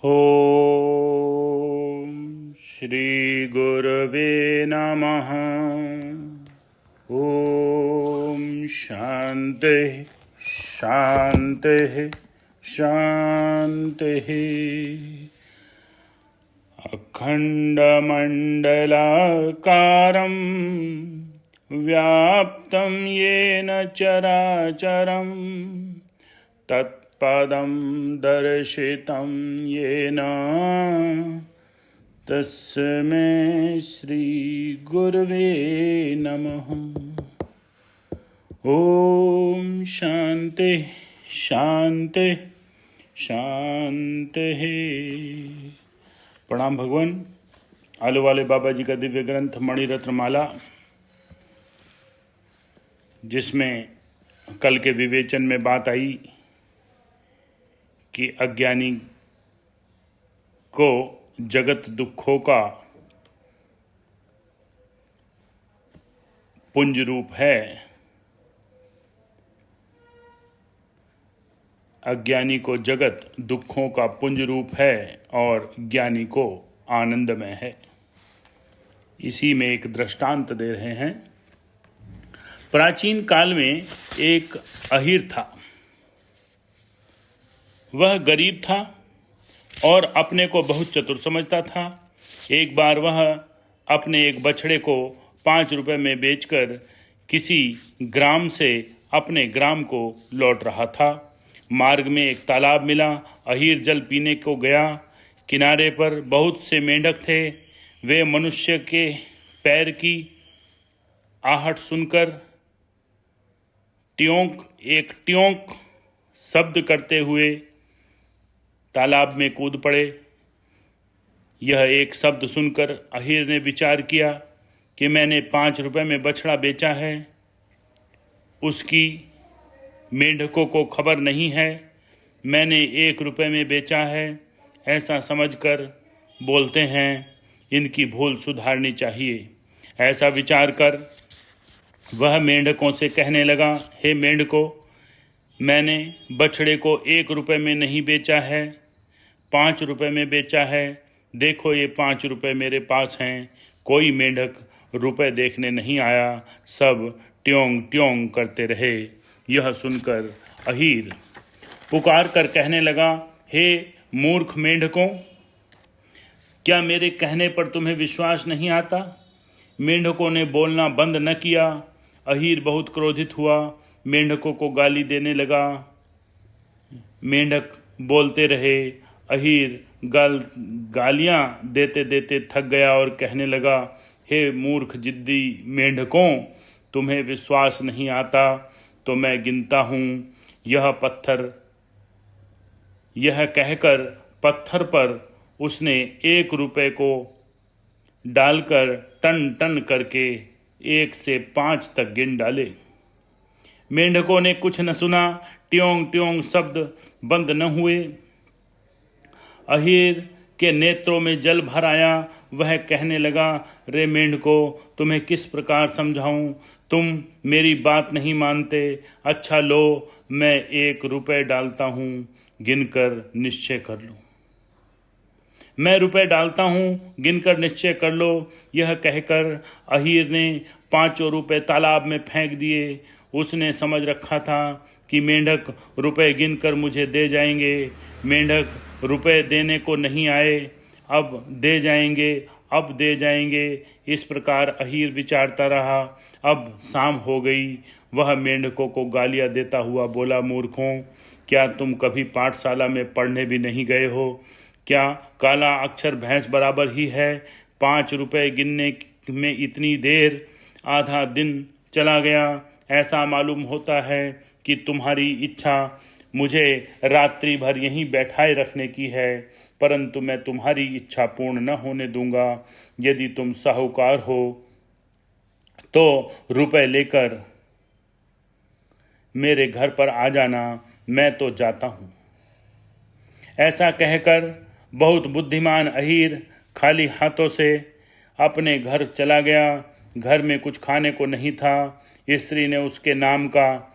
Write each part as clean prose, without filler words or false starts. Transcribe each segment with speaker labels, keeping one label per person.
Speaker 1: ॐ श्रीगुरवे नमः। ॐ शान्तिः शान्तिः शान्तिः। अखण्डमण्डलाकारं व्याप्तं येन चराचरं तत्पदं दर्शितं येन तस्मै श्रीगुरवे नमः। ॐ शांति शांति शांति। प्रणाम भगवान। आलू वाले बाबा जी का दिव्य ग्रंथ मणिरत्न माला, जिसमें कल के विवेचन में बात आई कि अज्ञानी को जगत दुखों का पुंज रूप है। अज्ञानी को जगत दुखों का पुंज रूप है और ज्ञानी को आनंदमय है। इसी में एक दृष्टांत दे रहे हैं। प्राचीन काल में एक अहीर था। वह गरीब था और अपने को बहुत चतुर समझता था। एक बार वह अपने एक बछड़े को 5 रुपए में बेचकर किसी ग्राम से अपने ग्राम को लौट रहा था। मार्ग में एक तालाब मिला। अहीर जल पीने को गया। किनारे पर बहुत से मेंढक थे। वे मनुष्य के पैर की आहट सुनकर ट्योंक शब्द करते हुए तालाब में कूद पड़े। यह एक शब्द सुनकर अहीर ने विचार किया कि मैंने 5 रुपए में बछड़ा बेचा है, उसकी मेंढकों को खबर नहीं है। मैंने 1 रुपए में बेचा है, ऐसा समझकर बोलते हैं। इनकी भूल सुधारनी चाहिए। ऐसा विचार कर वह मेंढकों से कहने लगा, हे मेंढकों, मैंने बछड़े को 1 रुपए में नहीं बेचा है, 5 रुपए में बेचा है। देखो ये 5 रुपए मेरे पास हैं। कोई मेंढक रुपए देखने नहीं आया। सब ट्योंग ट्योंग करते रहे। यह सुनकर अहीर पुकार कर कहने लगा, हे मूर्ख मेंढकों, क्या मेरे कहने पर तुम्हें विश्वास नहीं आता? मेंढकों ने बोलना बंद न किया। अहीर बहुत क्रोधित हुआ। मेंढकों को गाली देने लगा। मेंढक बोलते रहे। अहीर गालियां देते देते थक गया और कहने लगा, हे मूर्ख जिद्दी मेंढकों, तुम्हें विश्वास नहीं आता तो मैं गिनता हूँ। यह कहकर पत्थर पर उसने 1 रुपए को डालकर टन टन करके 1 से 5 तक गिन डाले। मेंढकों ने कुछ न सुना। ट्योंग ट्योंग शब्द बंद न हुए। अहीर के नेत्रों में जल भर आया। वह कहने लगा, रे मेंढकों, तुम्हें किस प्रकार समझाऊं? तुम मेरी बात नहीं मानते। अच्छा लो, मैं 1 रुपए डालता हूँ, गिनकर निश्चय कर लो। मैं रुपए डालता हूँ, गिनकर निश्चय कर लो। यह कहकर अहीर ने 5 रुपए तालाब में फेंक दिए। उसने समझ रखा था कि मेंढक रुपए गिनकर मुझे दे जाएंगे। मेंढक रुपए देने को नहीं आए। अब दे जाएंगे। इस प्रकार अहीर विचारता रहा। अब शाम हो गई। वह मेंढकों को गालियां देता हुआ बोला, मूर्खों, क्या तुम कभी पाठशाला में पढ़ने भी नहीं गए हो? क्या काला अक्षर भैंस बराबर ही है? 5 रुपए गिनने में इतनी देर, आधा दिन चला गया। ऐसा मालूम होता है कि तुम्हारी इच्छा मुझे रात्रि भर यहीं बैठाए रखने की है, परंतु मैं तुम्हारी इच्छा पूर्ण न होने दूंगा। यदि तुम साहूकार हो तो रुपए लेकर मेरे घर पर आ जाना, मैं तो जाता हूँ। ऐसा कहकर बहुत बुद्धिमान अहीर खाली हाथों से अपने घर चला गया। घर में कुछ खाने को नहीं था। स्त्री ने उसके नाम का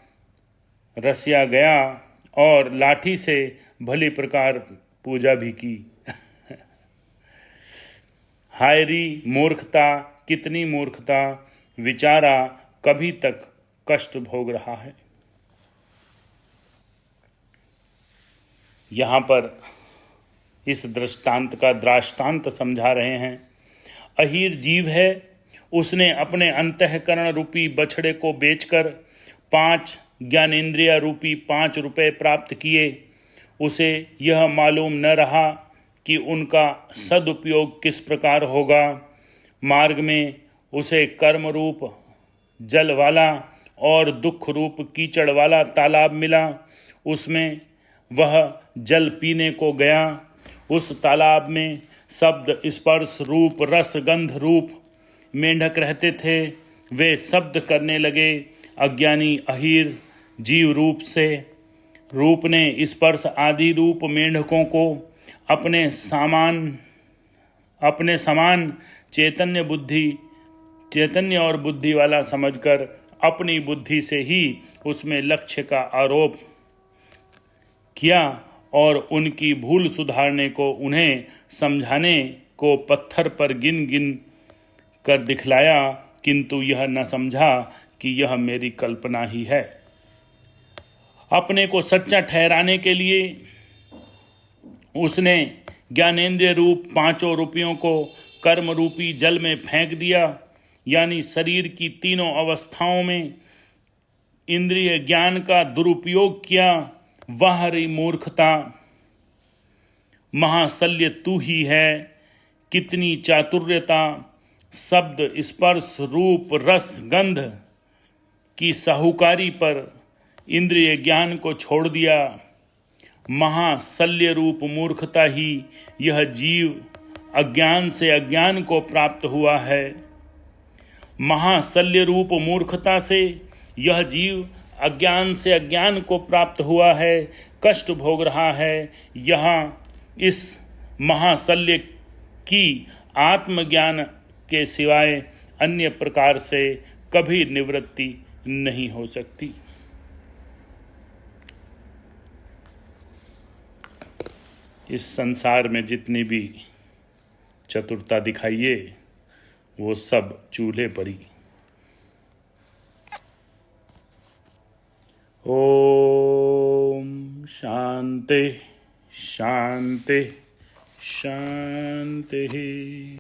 Speaker 1: रसिया गया और लाठी से भली प्रकार पूजा भी की। हायरी मूर्खता, कितनी मूर्खता, विचारा कभी तक कष्ट भोग रहा है। यहाँ पर इस दृष्टांत का दृष्टांत समझा रहे हैं। अहीर जीव है, उसने अपने अंतःकरण रूपी बछड़े को बेचकर 5 ज्ञानेंद्रिय रूपी 5 रुपए प्राप्त किए। उसे यह मालूम न रहा कि उनका सदुपयोग किस प्रकार होगा। मार्ग में उसे कर्म रूप जल वाला और दुख रूप कीचड़ वाला तालाब मिला। उसमें वह जल पीने को गया। उस तालाब में शब्द, स्पर्श, रूप, रस, गंध रूप मेंढक रहते थे। वे शब्द करने लगे। अज्ञानी अहीर जीव रूप ने स्पर्श आदि रूप मेंढकों को अपने समान चैतन्य और बुद्धि वाला समझकर अपनी बुद्धि से ही उसमें लक्ष्य का आरोप किया और उनकी भूल सुधारने को, उन्हें समझाने को पत्थर पर गिन गिन कर दिखलाया, किंतु यह न समझा कि यह मेरी कल्पना ही है। अपने को सच्चा ठहराने के लिए उसने ज्ञानेंद्रिय रूप 5 रुपयों को कर्म रूपी जल में फेंक दिया, यानी शरीर की तीनों अवस्थाओं में इंद्रिय ज्ञान का दुरुपयोग किया। वह रही मूर्खता। महाशल्य तू ही है, कितनी चातुर्यता। शब्द, स्पर्श, रूप, रस, गंध की साहूकारी पर इंद्रिय ज्ञान को छोड़ दिया। महाशल्य रूप मूर्खता ही यह जीव अज्ञान से अज्ञान को प्राप्त हुआ है। महाशल्य रूप मूर्खता से यह जीव अज्ञान से अज्ञान को प्राप्त हुआ है, कष्ट भोग रहा है। यहाँ इस महाशल्य की आत्मज्ञान के सिवाय अन्य प्रकार से कभी निवृत्ति नहीं हो सकती। इस संसार में जितनी भी चतुरता दिखाइए वो सब चूल्हे पर ही। ओम शांति शांति शांति।